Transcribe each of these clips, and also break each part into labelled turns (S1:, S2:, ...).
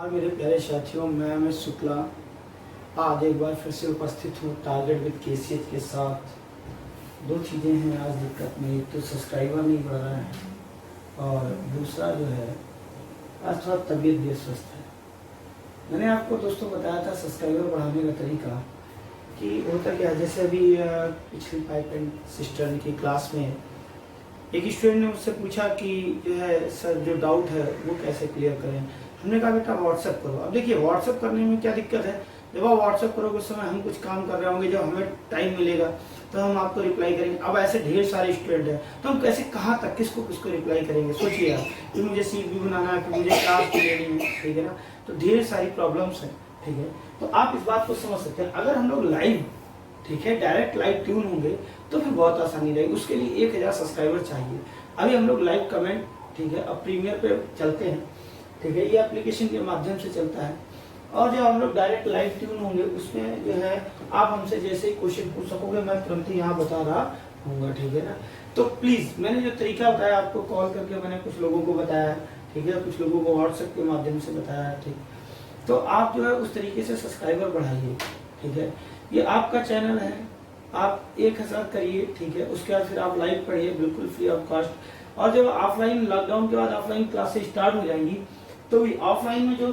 S1: हाँ मेरे प्यारे साथियों, मैं अमित शुक्ला आज एक बार फिर से उपस्थित हूँ टारगेट विद केसीएच के साथ। दो चीज़ें हैं आज दिक्कत में, एक तो सब्सक्राइबर नहीं बढ़ रहा है और दूसरा जो है आज थोड़ा तबीयत भी अस्वस्थ है। मैंने आपको दोस्तों बताया था सब्सक्राइबर बढ़ाने का तरीका कि होता क्या है। जैसे अभी पिछली पाइप एंड सिस्टर की क्लास में एक स्टूडेंट ने मुझसे पूछा कि जो है सर जो डाउट है वो कैसे क्लियर करें। हमने कहा बेटा व्हाट्सएप करो। अब देखिए व्हाट्सएप करने में क्या दिक्कत है, जब आप व्हाट्सएप करोगे उस समय हम कुछ काम कर रहे होंगे, जब हमें टाइम मिलेगा तो हम आपको रिप्लाई करेंगे। अब ऐसे ढेर सारे स्टूडेंट हैं तो हम कैसे कहाँ तक किसको किसको रिप्लाई करेंगे। सोचिए आप कि मुझे CV बनाना है, कि मुझे क्लास भी लेनी है, ठीक है ना। तो ढेर सारी प्रॉब्लम्स हैं, ठीक है। तो आप इस बात को समझ सकते हैं। अगर हम लोग लाइव, ठीक है, डायरेक्ट लाइव ट्यून होंगे तो फिर बहुत आसानी रहेगी। उसके लिए 1000 सब्सक्राइबर चाहिए। अभी हम लोग लाइव कमेंट, ठीक है, अब प्रीमियर पे चलते हैं, ठीक है, ये एप्लीकेशन के माध्यम से चलता है। और जब हम लोग डायरेक्ट लाइव ट्यून होंगे उसमें जो है आप हमसे जैसे ही क्वेश्चन पूछ सकोगे मैं तुरंत ही यहाँ बता रहा हूँगा, ठीक है ना। तो प्लीज मैंने जो तरीका बताया आपको, कॉल करके मैंने कुछ लोगों को बताया, ठीक है, कुछ लोगों को व्हाट्सएप के माध्यम से बताया, ठीक। तो आप जो है उस तरीके से सब्सक्राइबर बढ़ाइए, ठीक है। ये आपका चैनल है, आप 1000 करिए, ठीक है। उसके बाद फिर आप लाइव पढ़िए बिल्कुल फ्री ऑफ कॉस्ट। और जब ऑफलाइन लॉकडाउन के बाद ऑफलाइन क्लासेस स्टार्ट हो जाएंगी तो ऑफलाइन में जो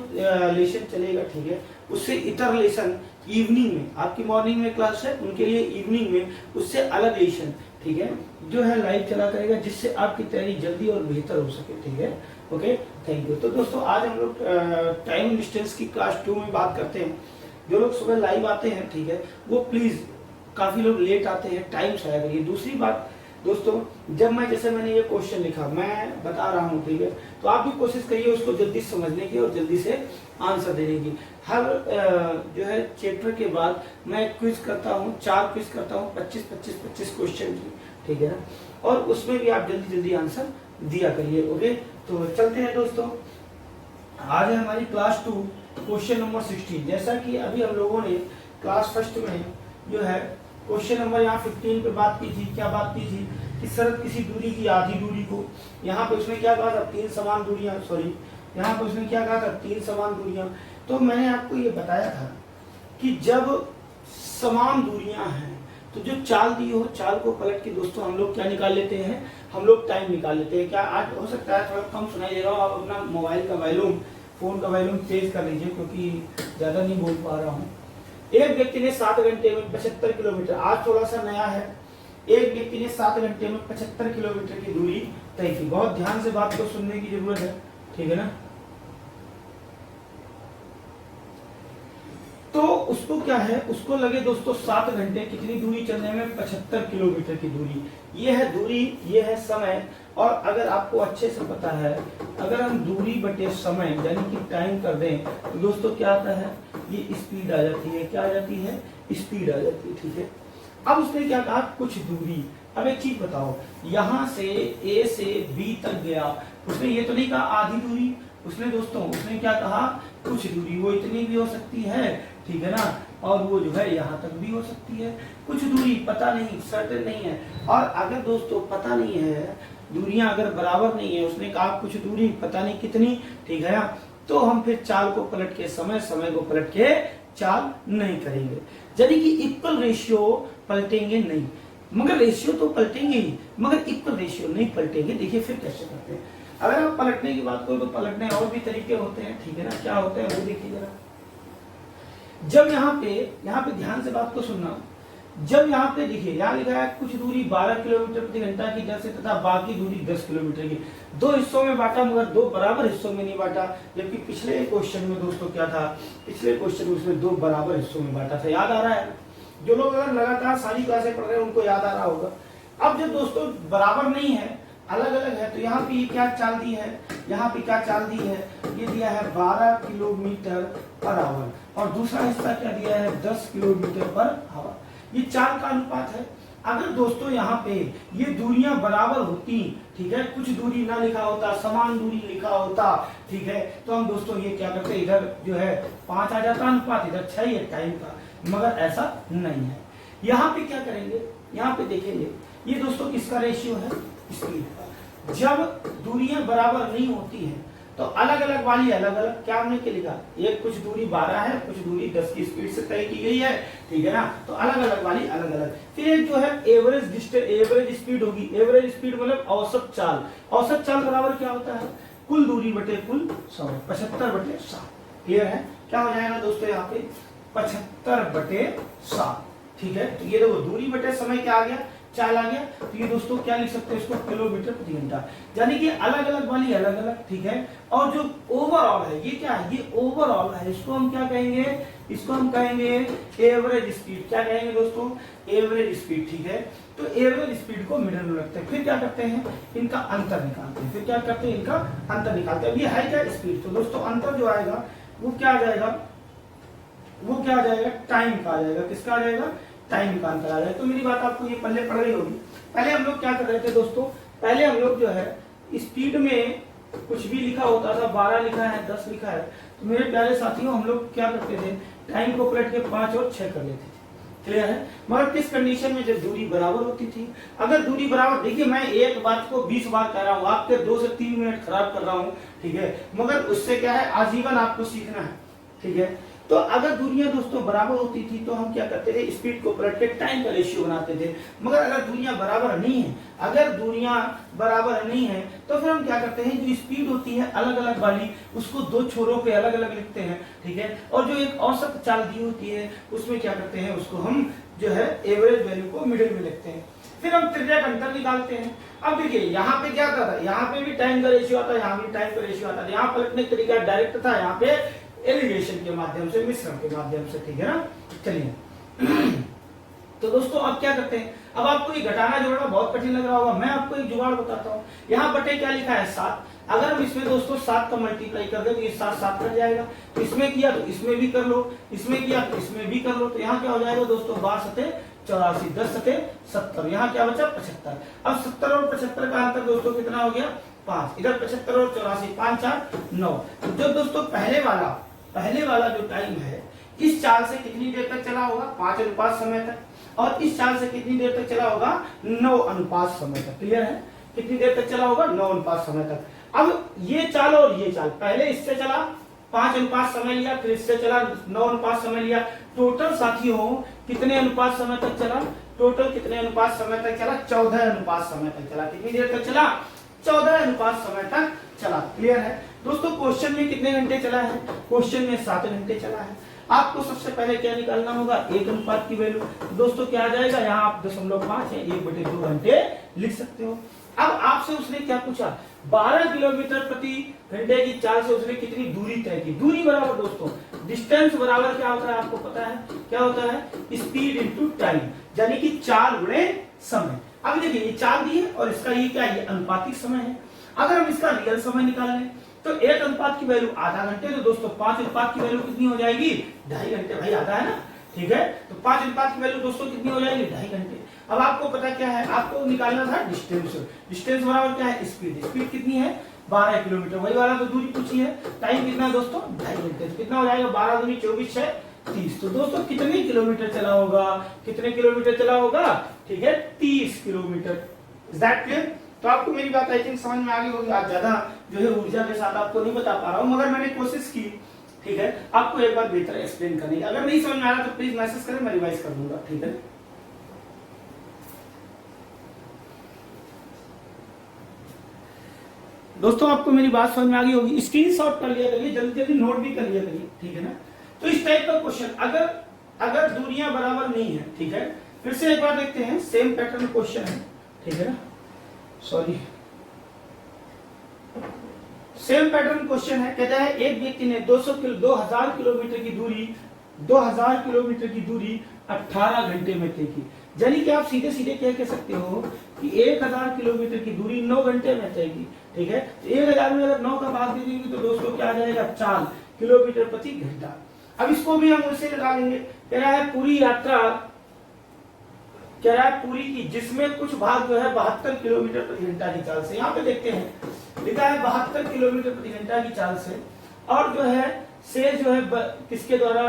S1: लेसन चलेगा, ठीक है, उससे इतर लेसन इवनिंग में, आपकी मॉर्निंग में क्लास है उनके लिए इवनिंग में उससे अलग लेसन, ठीक है, जो है लाइव चला करेगा, जिससे आपकी तैयारी जल्दी और बेहतर हो सके, ठीक है। Okay, thank you. तो दोस्तों आज हम लोग टाइम डिस्टेंस की क्लास 2 में बात करते हैं। जो लोग सुबह लाइव आते हैं, ठीक है, वो प्लीज, काफी लोग लेट आते हैं, टाइम से आया करिए। दूसरी बात दोस्तों, जब मैंने ये क्वेश्चन लिखा, मैं बता रहा हूँ, ठीक है, तो आप भी कोशिश करिए उसको जल्दी समझने की और जल्दी से आंसर देने की। हर जो है चैप्टर के बाद मैं क्विज करता हूँ, 4 क्विज करता हूँ, 25 क्वेश्चन की, ठीक है ना। और उसमें भी आप जल्दी जल्दी आंसर दिया करिए। ओके, तो चलते हैं दोस्तों। आज है हमारी क्लास 2 क्वेश्चन नंबर 16। जैसा कि अभी हम लोगों ने क्लास फर्स्ट में जो है क्वेश्चन नंबर यहाँ 15 पे बात की थी। क्या बात की थी कि सर किसी दूरी की आधी दूरी को, यहाँ पे उसने क्या कहा था 3 समान दूरियां, सॉरी यहाँ पे उसने क्या कहा था 3 समान दूरियां। तो मैंने आपको ये बताया था कि जब समान दूरियां हैं तो जो चाल दी हो, चाल को पलट के दोस्तों हम लोग क्या निकाल लेते हैं, हम लोग टाइम निकाल लेते हैं। क्या आज हो सकता है थोड़ा कम सुनाई दे रहा हो, आप अपना मोबाइल का वॉल्यूम, फोन का वॉल्यूम तेज कर लीजिए क्योंकि ज्यादा नहीं बोल पा रहा हूँ। एक व्यक्ति ने 7 घंटे में 75 किलोमीटर, आज थोड़ा सा नया है, एक व्यक्ति ने 7 घंटे में 75 किलोमीटर की दूरी तय की। बहुत ध्यान से बात को सुनने की जरूरत है, ठीक है ना। तो उसको क्या है, उसको लगे दोस्तों 7 घंटे कितनी दूरी चलने में, 75 किलोमीटर की दूरी। ये है दूरी, ये है समय। और अगर आपको अच्छे से पता है, अगर हम दूरी बटे समय यानी कि टाइम कर दें तो दोस्तों क्या आता है, ये स्पीड आ जाती है। क्या आ जाती है, स्पीड आ जाती है, ठीक है। अब उसने क्या कहा, कुछ दूरी। अब एक चीज बताओ, यहां से A से B तक गया, उसने ये तो नहीं कहा आधी दूरी, उसने दोस्तों उसने क्या कहा, कुछ दूरी। वो इतनी भी हो सकती है, ठीक है ना, और वो जो है यहाँ तक भी हो सकती है। कुछ दूरी पता नहीं, सर्टेन नहीं है। और अगर दोस्तों पता नहीं है, दूरियां अगर बराबर नहीं है, उसने कहा कुछ दूरी पता नहीं कितनी, ठीक है ना, तो हम फिर चाल को पलट के समय को पलट के चाल नहीं करेंगे। यानी कि इक्वल रेशियो पलटेंगे नहीं, मगर रेशियो तो पलटेंगे ही, मगर इक्वल रेशियो नहीं पलटेंगे। देखिए फिर कैसे करते हैं। अगर आप पलटने की बात करो तो पलटने और भी तरीके होते हैं, ठीक है ना। क्या होते हैं वो देखिए जरा। जब यहाँ पे ध्यान से बात को सुनना। जब यहाँ पे देखिए, यहाँ लिखा है कुछ दूरी 12 किलोमीटर प्रति घंटा की दर से तथा बाकी दूरी 10 किलोमीटर की। 2 हिस्सों में बांटा, मगर 2 बराबर हिस्सों में नहीं बांटा। जबकि पिछले क्वेश्चन में दोस्तों क्या था, पिछले क्वेश्चन में उसमें 2 बराबर हिस्सों में बांटा था। याद आ रहा है, जो लोग अगर लगातार सारी क्लासें पढ़ रहे हैं उनको याद आ रहा होगा। अब जब दोस्तों बराबर नहीं है, अलग अलग है, तो यहाँ पे ये क्या चाल दी है, यहाँ पे क्या चाल दी है, ये दिया है 12 किलोमीटर पर आवर और दूसरा हिस्सा क्या दिया है 10 किलोमीटर पर आवर। ये चाल का अनुपात है। अगर दोस्तों यहाँ पे ये दूरियां बराबर होती, ठीक है, कुछ दूरी ना लिखा होता, समान दूरी लिखा होता, ठीक है, तो हम दोस्तों ये क्या करते, इधर जो है 5 आ जाता अनुपात, इधर 6 है टाइम का, मगर ऐसा नहीं है। यहाँ पे क्या करेंगे, यहाँ पे देखेंगे, ये दोस्तों किसका रेशियो है, स्पीड का। जब दूरियां बराबर नहीं होती हैं तो अलग अलग वाली अलग अलग क्या हमने क्या लिखा, एक कुछ दूरी 12 है, कुछ दूरी 10 की स्पीड से तय की गई है, ठीक है ना। तो अलग अलग वाली अलग अलग। फिर एक जो है एवरेज डिस्टेंस, एवरेज स्पीड होगी। एवरेज स्पीड मतलब औसत चाल। औसत चाल बराबर क्या होता है, कुल दूरी बटे कुल समय, 75 बटे 7। क्लियर है, क्या हो जाएगा दोस्तों यहाँ पे 75 बटे 7, ठीक है। तो ये देखो दूरी बटे समय क्या आ गया, चाल आ गया। तो ये दोस्तों क्या लिख सकते हैं इसको, किलोमीटर प्रति घंटा। यानी कि अलग अलग वाली अलग अलग, ठीक है। और जो ओवरऑल है ये क्या है, ये ओवरऑल है, इसको हम क्या कहेंगे, इसको हम कहेंगे एवरेज स्पीड। क्या कहेंगे दोस्तों, एवरेज स्पीड, ठीक है। तो एवरेज स्पीड को मिडिल में रखते हैं, फिर क्या करते हैं, इनका अंतर निकालते हैं। फिर क्या करते हैं, इनका अंतर निकालते हैं। अब ये है क्या स्पीड, तो दोस्तों अंतर जो आएगा वो क्या आ जाएगा, वो क्या आ जाएगा, टाइम का आ जाएगा। किसका आ जाएगा, टाइम का अंतर आ जाएगा। तो मेरी बात आपको ये पहले पढ़ रही होगी। पहले हम लोग क्या कर रहे थे दोस्तों, पहले हम लोग जो है स्पीड में कुछ भी लिखा होता था, 12 लिखा है, 10 लिखा है, तो मेरे प्यारे साथियों हम लोग क्या करते थे, टाइम को पलट के 5 और 6 कर लेते थे। क्लियर है। मगर किस कंडीशन में, जब दूरी बराबर होती थी। अगर दूरी बराबर, देखिए मैं एक बात को 20 बार कह रहा हूँ, आपके 2 से 3 मिनट खराब कर रहा हूँ, ठीक है, मगर उससे क्या है, आजीवन आपको सीखना है, ठीक है। तो अगर दूरियां दोस्तों बराबर होती थी तो हम क्या करते थे, स्पीड को पलट के टाइम का रेशियो बनाते थे। मगर अगर दूरियां बराबर नहीं है, अगर दूरियां बराबर नहीं है तो फिर हम क्या करते हैं, जो स्पीड होती है अलग अलग वाली, उसको 2 छोरों पे अलग अलग लिखते हैं, ठीक है। और जो एक औसत चाल दी होती है उसमें क्या करते हैं, उसको हम जो है एवरेज वैल्यू को मिडिल में लिखते हैं। फिर हम त्रिज्या का अंतर निकालते हैं। अब देखिए यहाँ पे क्या था, यहाँ पे भी टाइम का रेशियो आता है, यहाँ भी टाइम का रेशियो आता है। यहाँ पलटने का तरीका डायरेक्ट था, यहाँ पे एलिगेशन के माध्यम से, मिश्रण के माध्यम से, ठीक है ना। चलिए तो दोस्तों अब क्या करते हैं, अब आपको ये घटाना जोड़ना बहुत कठिन लग रहा होगा, मैं आपको एक जुगाड़ बताता हूँ। यहाँ बटे क्या लिखा है, 7। अगर हम इसमें दोस्तों 7 का मल्टीप्लाई कर दे तो ये 7 7 कट जाएगा। तो इसमें किया तो इसमें भी कर लो, इसमें किया तो इसमें भी कर लो। तो यहाँ क्या हो जाएगा दोस्तों, 12 सते 84, 10 सते 70, यहाँ क्या बचा 75। अब 70 और 75 का अंतर दोस्तों कितना हो गया, 5। इधर 75 और 84, 5 4 9। तो जब दोस्तों पहले वाला जो टाइम है, इस चाल से कितनी देर तक चला होगा, 5 अनुपात समय तक, और इस चाल से कितनी देर तक चला होगा, 9 अनुपात समय तक। क्लियर है, कितनी देर तक चला होगा, 9 अनुपात समय तक। अब ये चाल और ये चाल, पहले इससे चला 5 अनुपात समय लिया, फिर इससे चला 9 अनुपात समय लिया। टोटल साथियों कितने अनुपात समय तक चला, टोटल कितने अनुपात समय तक चला, 14 अनुपात समय तक चला। कितनी देर तक चला, 14 अनुपात समय तक चला। क्लियर है दोस्तों। क्वेश्चन में कितने घंटे चला है, क्वेश्चन में 7 घंटे चला है। आपको सबसे पहले क्या निकालना होगा, 1 अनुपात की वैल्यू। दोस्तों क्या आ जाएगा, यहाँ आप 0.5 है, 1/2 घंटे लिख सकते हो। अब आपसे उसने क्या पूछा, 12 किलोमीटर प्रति घंटे की चाल से उसने कितनी दूरी तय की। दूरी बराबर दोस्तों डिस्टेंस बराबर क्या होता है, आपको पता है क्या होता है, स्पीड इनटू टाइम, यानी कि चाल गुणे समय। अब देखिए ये चाल दी है और इसका ये क्या है, ये अनुपातिक समय है। अगर हम इसका रियल समय निकाल लें तो 1 अनुपात की वैल्यू आधा घंटे, तो दोस्तों 5 अनुपात की वैल्यू कितनी हो जाएगी, 2.5 घंटे। भाई आधा है ना, ठीक है। तो 5 अनुपात की वैल्यू दोस्तों कितनी हो जाएगी, 2.5 घंटे। अब आपको पता क्या है, आपको निकालना था डिस्टेंस। डिस्टेंस बराबर क्या है, स्पीड। स्पीड कितनी है, 12 किलोमीटर। वही वाला तो दूरी पूछी है। टाइम कितना है दोस्तों, 2.5 घंटे। तो कितना हो जाएगा, 12 दूनी 24 6 30। तो दोस्तों कितने किलोमीटर चला होगा, कितने किलोमीटर चला होगा, ठीक है, 30 किलोमीटर। Is that clear. तो आपको मेरी बात आई थिंक समझ में आ गई होगी। आज ज्यादा जो है ऊर्जा के साथ आपको नहीं बता पा रहा हूँ, मगर मैंने कोशिश की, ठीक है, आपको एक बार बेहतर एक्सप्लेन करने की। अगर नहीं समझ में आ रहा तो प्लीज मैसेज करें, मैं रिवाइज कर दूंगा, ठीक है। दोस्तों आपको मेरी बात समझ में आ गई होगी, स्क्रीनशॉट कर लिया करिए, जल्दी जल्दी नोट भी कर लिया करिए, ठीक है ना। तो इस टाइप का क्वेश्चन अगर दूरियां बराबर नहीं है, ठीक है, फिर से एक बार देखते हैं, सेम पैटर्न क्वेश्चन है, ठीक है ना, सॉरी, सेम पैटर्न क्वेश्चन है। कहता है एक व्यक्ति ने 2000 किलोमीटर की दूरी 18 घंटे में तय की। यानी कि आप सीधे सीधे क्या कह सकते हो कि 1000 किलोमीटर की दूरी 9 घंटे में तय की, ठीक है। तो 1000 में अगर 9 का भाग दे देंगे तो दोस्तों क्या आ जाएगा, 4 किलोमीटर प्रति घंटा। अब इसको भी हम उसे लगा लेंगे। कह रहा है पूरी यात्रा, कह रहा है पूरी की, जिसमें कुछ भाग जो है 72 किलोमीटर प्रति घंटा की चाल से। यहाँ पे देखते हैं लिखा है 72 किलोमीटर प्रति घंटा की चाल से, और जो है शेष जो है किसके द्वारा,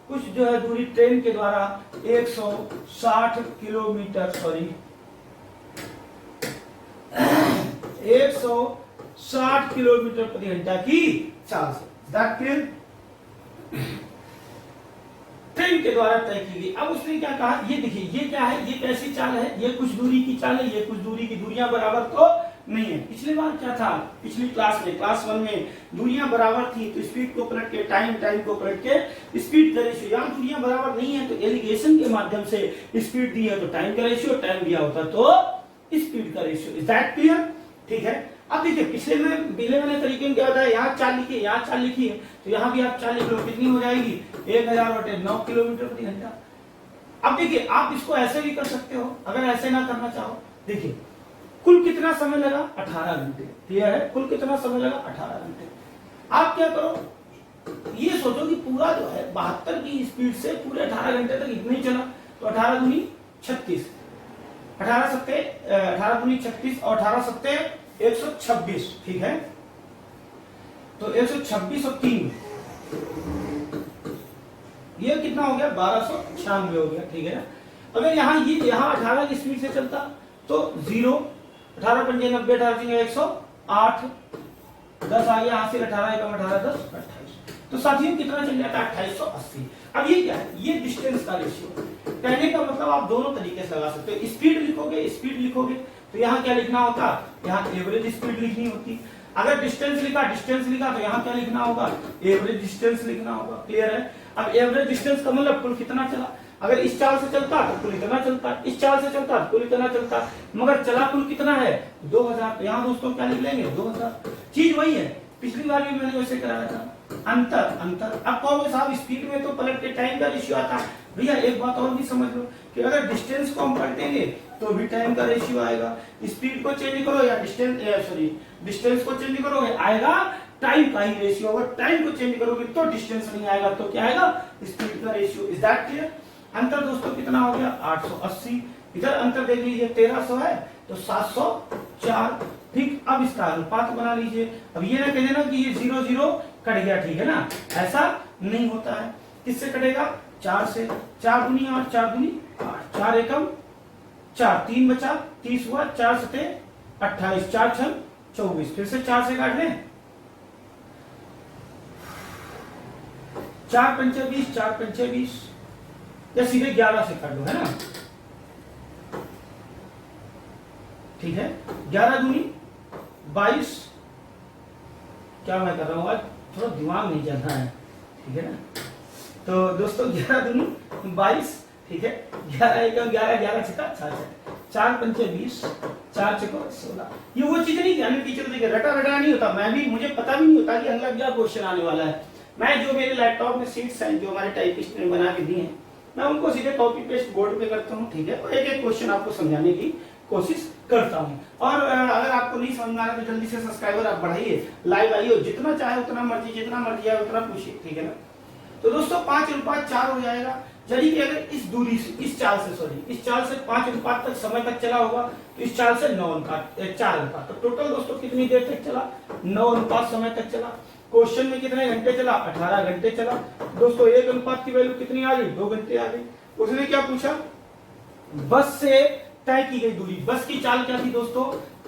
S1: कुछ जो है दूरी ट्रेन के द्वारा 160 किलोमीटर, सॉरी 160 60 किलोमीटर प्रति घंटा की चाल से। That clear? ट्रेन के द्वारा तय की गई। अब उसने क्या कहा, ये देखिए ये क्या है, ये कैसी चाल है, ये कुछ दूरी की चाल है, ये कुछ दूरी की, दूरियां बराबर तो नहीं है। पिछली बार क्या था, पिछली क्लास में क्लास 1 में दूरियां बराबर थी तो स्पीड को पलट के टाइम को पलट के स्पीड का रेशियो। यहाँ दूरियां बराबर नहीं है तो एलिगेशन के माध्यम से स्पीड दी है तो टाइम का रेशियो, टाइम दिया होता तो स्पीड का रेशियो। Is that clear? ठीक है। अब देखिए पिछले वाले तरीके में क्या होता है, यहाँ चाल लिखी है, यहाँ चाल लिखी है, तो यहाँ भी आप चाल लिख लो, कितनी हो जाएगी 1000/9 किलोमीटर प्रति घंटा। अब देखिए आप इसको ऐसे भी कर सकते हो, अगर ऐसे ना करना चाहो। देखिए कुल कितना समय लगा, 18 घंटे। क्लियर है? कुल कितना समय लगा, 18 घंटे। आप क्या करो, ये सोचो कि पूरा जो है 72 की स्पीड से पूरे 18 घंटे तक इतना ही चला, तो 18 दूनी 36, 18 दूनी 36 और 18 सत्ते 126। ठीक है, तो 126 और 3 ये कितना हो गया, 1296 हो गया। ठीक है ना? अगर यहाँ 18 की स्पीड से चलता तो 0, 18 पंजे 90, 18 108, 10 आ गया हासिल, 18 एकम 18 10 28। तो साथियों कितना चल जाता है, 2880। अब ये क्या है, ये डिस्टेंस का रेशियो। कहने का मतलब आप दोनों तरीके से लगा सकते हो। स्पीड लिखोगे तो यहाँ क्या लिखना होता, यहाँ एवरेज स्पीड लिखनी होती। अगर डिस्टेंस लिखा तो यहाँ क्या लिखना होगा, एवरेज डिस्टेंस लिखना होगा। क्लियर है? अब एवरेज डिस्टेंस का मतलब कुल कितना चला। अगर इस चाल से चलता तो कुल इतना चलता, इस चाल से चलता तो कुल इतना चलता, मगर चला कुल कितना है 2000। तो यहाँ दोस्तों क्या लिख लेंगे 2000। चीज वही है, पिछली बार भी मैंने वैसे कराया था। अंतर अब कहोगे साहब स्पीड में तो पलट के टाइम का रेशियो आता है। भैया एक बात और भी समझ लो कि अगर डिस्टेंस को हम पलटेंगे तो भी टाइम का रेशियो आएगा। स्पीड को चेंज करो या डिस्टेंस को चेंज करो आएगा टाइम का ही रेशियो। अगर टाइम को चेंज करोगे तो डिस्टेंस नहीं आएगा, तो क्या आएगा, स्पीड का रेशियो। Is that clear? अंतर दोस्तों कितना हो गया 880। इधर अंतर देख लीजिए 1300 है तो 704। ठीक, अब इसका अनुपात बना लीजिए। अब ये ना कह देना कि ये 0 0 कट गया। ठीक है ना? ऐसा नहीं होता है। किससे कटेगा, 4 से। 4 दूनी 8, 4 दूनी 8, 4 एकम 4, 3 बचा 30 हुआ, 4 सते 28, 4 छन 24। फिर से 4 से काट लें, 4 पंचे 20, 4 पंचे 20, या सीधे 11 से काट लो, है ना? ठीक है, 11 दूनी 22। क्या मैं कर रहा हूँ आज, थोड़ा दिमाग नहीं चल रहा है। ठीक है ना? तो दोस्तों 11 दूनी 22। ठीक है, 11 एकम 11, 11 छक्का 66, 4 पंचे 20, 4 छक्का 16। ये वो चीज नहीं कि अन्य टीचर देखिए रटा नहीं होता। मुझे पता भी नहीं होता कि अगला क्या क्वेश्चन आने वाला है। मैं जो मेरे लैपटॉप में सीट्स हैं जो हमारे टाइपिस्ट ने बना के दी हैं, मैं उनको सीधे कॉपी पेस्ट बोर्ड पे करता हूँ। ठीक है, और एक क्वेश्चन आपको समझाने की कोशिश करता हूँ। और अगर आपको नहीं समझ में आ रहा तो जल्दी से सब्सक्राइबर आप बढ़ाइए, लाइव आइए, जितना चाहे उतना मर्जी, जितना मर्जी आए उतना पूछिए। ठीक है ना? तो दोस्तों 5:4 हो जाएगा। यदि कि अगर इस दूरी से, इस चाल से 5 तक समय तक चला होगा तो इस चाल से 9:4। तो टोटल दोस्तों कितनी देर तक चला, 9 समय तक चला। क्वेश्चन में कितने घंटे चला, 18 घंटे चला। दोस्तों 1 की वैल्यू कितनी आ गई, 2 घंटे आ गई। उसने क्या पूछा, बस से तय की गई दूरी। बस की चाल क्या थी दोस्तों,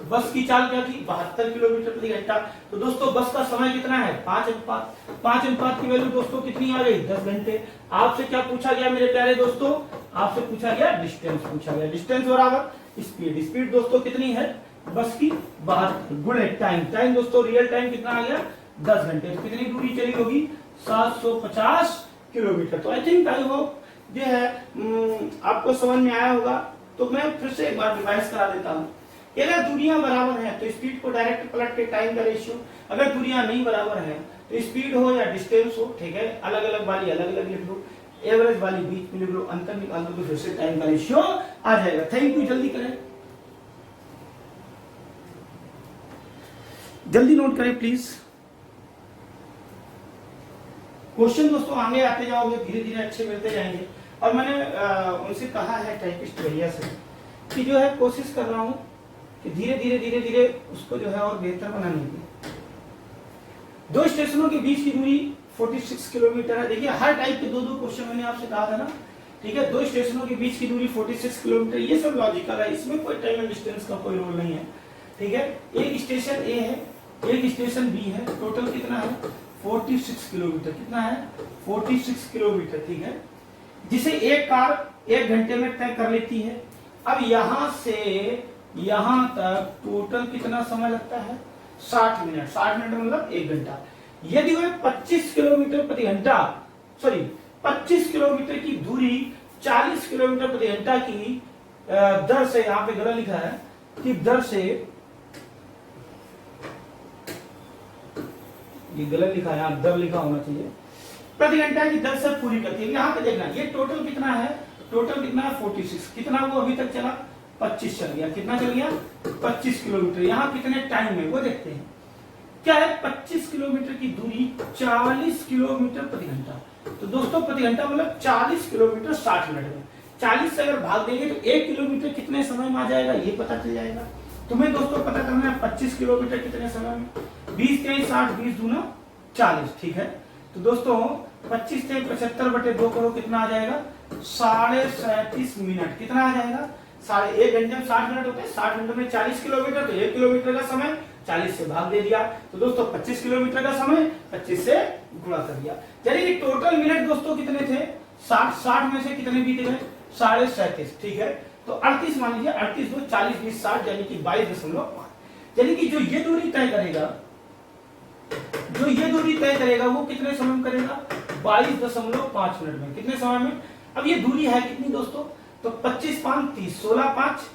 S1: बस की चाल क्या थी 72 किलोमीटर प्रति घंटा। तो दोस्तों बस का समय कितना है 5 की वैल्यू दोस्तों कितनी आ गई 10 घंटे। आपसे क्या पूछा गया मेरे प्यारे दोस्तों, आपसे पूछा गया डिस्टेंस पूछा गया। डिस्टेंस बराबर स्पीड दोस्तों कितनी है बस की 72 गुणे टाइम दोस्तों रियल टाइम कितना आ गया 10 घंटे। तो कितनी दूरी चली होगी 750 किलोमीटर। तो आई थिंक आई होप ये है आपको समझ में आया होगा। तो मैं फिर से एक बार रिवाइज करा देता हूँ। अगर दूरियां बराबर हैं तो स्पीड को डायरेक्ट पलट के टाइम का रेशियो, अगर दूरियां नहीं बराबर हैं तो स्पीड हो या डिस्टेंस हो, ठीक है, अलग अलग वाली अलग अलग लिख लो, एवरेज वाली बीच में लिख लो, अंतर निकाल दो तो फिर से टाइम का रेशियो आ जाएगा। थैंक यू, जल्दी करें, जल्दी नोट करें प्लीज। क्वेश्चन दोस्तों आगे आते जाओगे धीरे धीरे अच्छे मिलते जाएंगे। और मैंने उनसे कहा है टाइपिस्ट भैया से कि जो है कोशिश कर रहा हूं कि धीरे धीरे उसको जो है और बेहतर बनाने की। 2 स्टेशनों के बीच की दूरी 46 किलोमीटर है। देखिए हर टाइप के 2-2 क्वेश्चन मैंने आपसे कहा था ना, ठीक है। 2 स्टेशनों के बीच की दूरी 46 किलोमीटर, ये सब लॉजिकल है, इसमें कोई टाइम एंड डिस्टेंस का कोई रोल नहीं है, ठीक है। एक स्टेशन ए है एक स्टेशन बी है, टोटल कितना है 46 किलोमीटर, कितना है 46 किलोमीटर, ठीक है, जिसे एक कार 1 घंटे में तय कर लेती है। अब यहां से यहां तक टोटल कितना समय लगता है 60 मिनट, 60 मिनट मतलब 1 घंटा। यदि वह 25 किलोमीटर प्रति घंटा, सॉरी 25 किलोमीटर की दूरी 40 किलोमीटर प्रति घंटा की दर से, यहां पे गलत लिखा है कि दर से, ये गलत लिखा है, यहां दर लिखा होना चाहिए, प्रति घंटा की दर से पूरी करती है। यहां पे देखना ये टोटल कितना है, टोटल कितना है 46, कितना वो अभी तक चला 25 चल गया, कितना चल गया 25 किलोमीटर। यहाँ कितने टाइम में वो देखते हैं, क्या है 25 किलोमीटर की दूरी 40 किलोमीटर प्रति घंटा। तो दोस्तों प्रति घंटा मतलब 40 किलोमीटर 60 मिनट में, 40 से अगर भाग देंगे तो 1 किलोमीटर कितने समय में आ जाएगा ये पता चल जाएगा। तुम्हें दोस्तों पता करना है 25 किलोमीटर कितने समय में, 20 के 60, 20 दूना 40, ठीक है। तो दोस्तों 25 से 75/2 करो, कितना आ जाएगा 37.5 मिनट, कितना आ जाएगा 1 घंटे में 60 मिनट होते हैं, 60 मिनट में 40 किलोमीटर, तो 1 किलोमीटर का समय 40 से भाग दे दिया, तो दोस्तों 25 किलोमीटर का समय 25 से गुणा कर दिया। यानी कि टोटल मिनट दोस्तों कितने थे 60 में से कितने बीते गए 37.5, ठीक है। तो 38 मान लीजिए, 38 2 40 20 60 यानी कि 22.5, यानी कि जो ये दूरी तय करेगा, जो ये दूरी तय करेगा वो कितने समय में करेगा 22.5 मिनट में, कितने समय में। अब ये दूरी है कितनी दोस्तों, तो 25 5 30, 16 5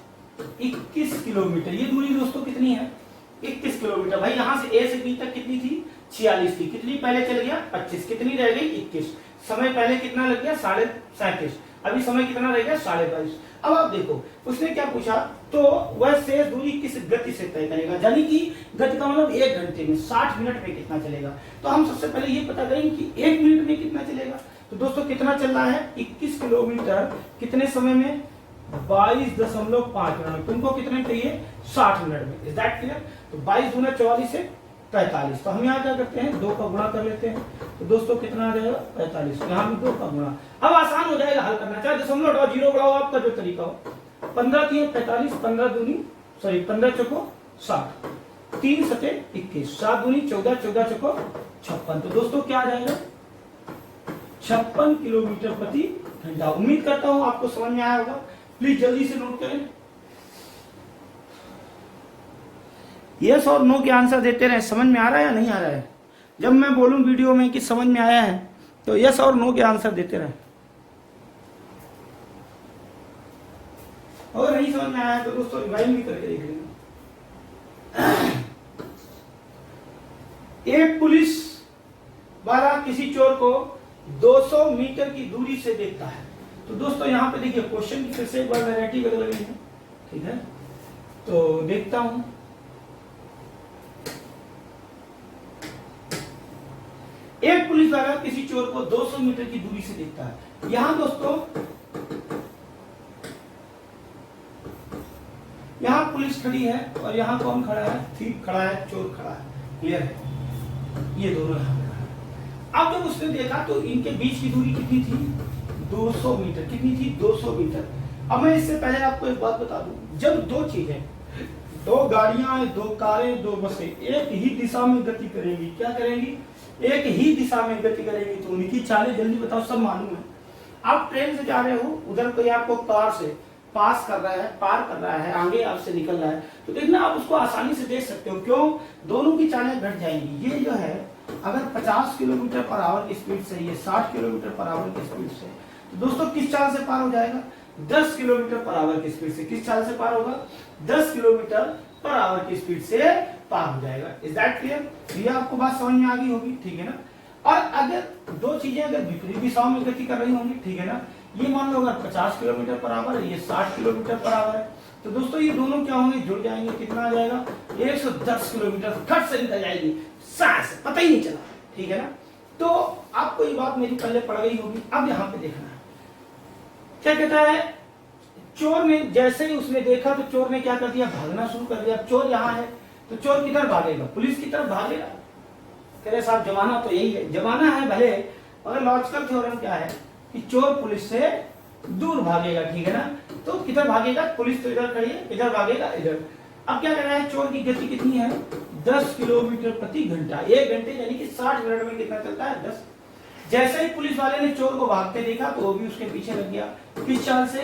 S1: 21 किलोमीटर, ये दूरी दोस्तों कितनी है 21 किलोमीटर। भाई यहां से ए से बी तक कितनी थी 46 थी, कितनी पहले चल गया 25, कितनी रह गई 21, समय पहले कितना लग गया 37.5, अभी समय कितना रह गया 22.5। अब आप देखो उसने क्या पूछा, तो वह शेष दूरी किस गति से तय करेगा, यानी कि गति का मतलब 1 घंटे में 60 मिनट में कितना चलेगा। तो हम सबसे पहले ये पता करेंगे कि 1 मिनट में कितना चलेगा। तो दोस्तों कितना चल रहा है 21 किलोमीटर कितने समय में 22.5 मिनट में, तुमको कितने चाहिए 60 मिनट में, इज दैट क्लियर। तो 22 दूना 44 से 45, तो हम यहाँ क्या करते हैं 2 का गुणा कर लेते हैं, तो दोस्तों कितना आ जाएगा 45, यहाँ भी 2 का गुणा। अब आसान हो जाएगा हल करना, चाहे दशमलव हटाओ जीरो बढ़ाओ, आपका जो तरीका हो। 15 3 45, 15 दूनी सॉरी 15 चौको 60, 3 सते 21, 7 दूनी 14, 14 चौको 56, तो दोस्तों क्या आ जाएगा 56 किलोमीटर प्रति घंटा। उम्मीद करता हूं आपको समझ में आया होगा, प्लीज जल्दी से नोट करें। यस और नो के आंसर देते रहे, समझ में आ रहा है या नहीं आ रहा है। जब मैं बोलूं वीडियो में कि समझ में आया है तो यस और नो के आंसर देते रहे, और नहीं समझ में आया है तो दोस्तों रिवाइंड भी करके देख लेंगे। एक पुलिस वाला किसी चोर को 200 मीटर की दूरी से देखता है। तो दोस्तों यहाँ पे देखिए क्वेश्चन की फिर से एक बार वैरायटी बदल गई है, ठीक है। तो देखता हूं, एक पुलिस वाला किसी चोर को 200 मीटर की दूरी से देखता है। यहां दोस्तों यहां पुलिस खड़ी है और यहां कौन खड़ा है, थीप खड़ा है, चोर खड़ा है, क्लियर है, ये दोनों यहां पे खड़ा है। अब जब उसने देखा तो इनके बीच की दूरी कितनी थी 200 मीटर, कितनी थी 200 मीटर। अब मैं इससे पहले आपको एक बात बता दूं, जब दो चीजें, 2 गाड़ियां, 2 कारें, 2 बसें एक ही दिशा में गति करेंगी, क्या करेंगी एक ही दिशा में गति करेंगी, तो उनकी चालें जल्दी बताओ, सब मालूम है। आप ट्रेन से जा रहे हो, उधर कोई आपको कार से पास कर रहा है, पार कर रहा है, आगे आपसे निकल रहा है, तो देखना आप उसको आसानी से देख सकते हो, क्यों दोनों की चालें घट जाएंगी। ये जो है अगर 50 किलोमीटर पर आवर की स्पीड से, ये 60 किलोमीटर पर आवर की स्पीड से, तो दोस्तों किस चाल से पार हो जाएगा 10 किलोमीटर पर आवर की स्पीड से, किस चाल से पार होगा 10 किलोमीटर पर आवर की स्पीड से पार हो जाएगा। इज दैट क्लियर, ये आपको बात समझ में आ गई होगी, ठीक है ना। और अगर दो चीजें अगर विपरीत दिशाओं में गति कर रही होंगी, ठीक है ना, ये मान लो अगर 50 किलोमीटर पर आवर है, ये 60 किलोमीटर पर आवर है, तो दोस्तों ये दोनों क्या होंगे जुड़ जाएंगे, कितना आ जाएगा 110 किलोमीटर, खट से निकल जाएगी, सांस पता ही नहीं चला, ठीक है ना। तो आपको ये बात मेरी पहले पड़ गई होगी। अब यहाँ पे देखना है क्या कहता है, चोर ने जैसे ही उसने देखा तो चोर ने क्या कर दिया, भागना शुरू कर दिया। चोर यहाँ है तो चोर किधर भागेगा, पुलिस की तरफ भागेगा। तेरे साथ जमाना तो यही है, जमाना है भले, और लॉजिकल थ्योरम क्या है कि चोर पुलिस से दूर भागेगा, ठीक है ना। तो किधर भागेगा, पुलिस तो इधर खड़ी है, इधर भागेगा इधर। अब क्या कर रहा है, चोर की गति कितनी है 10 किलोमीटर प्रति घंटा। 1 घंटे यानी कि 60 मिनट में कितना चलता है? 10। जैसे ही पुलिस वाले ने चोर को भागते देखा तो वो भी उसके पीछे लग गया। किस चाल से?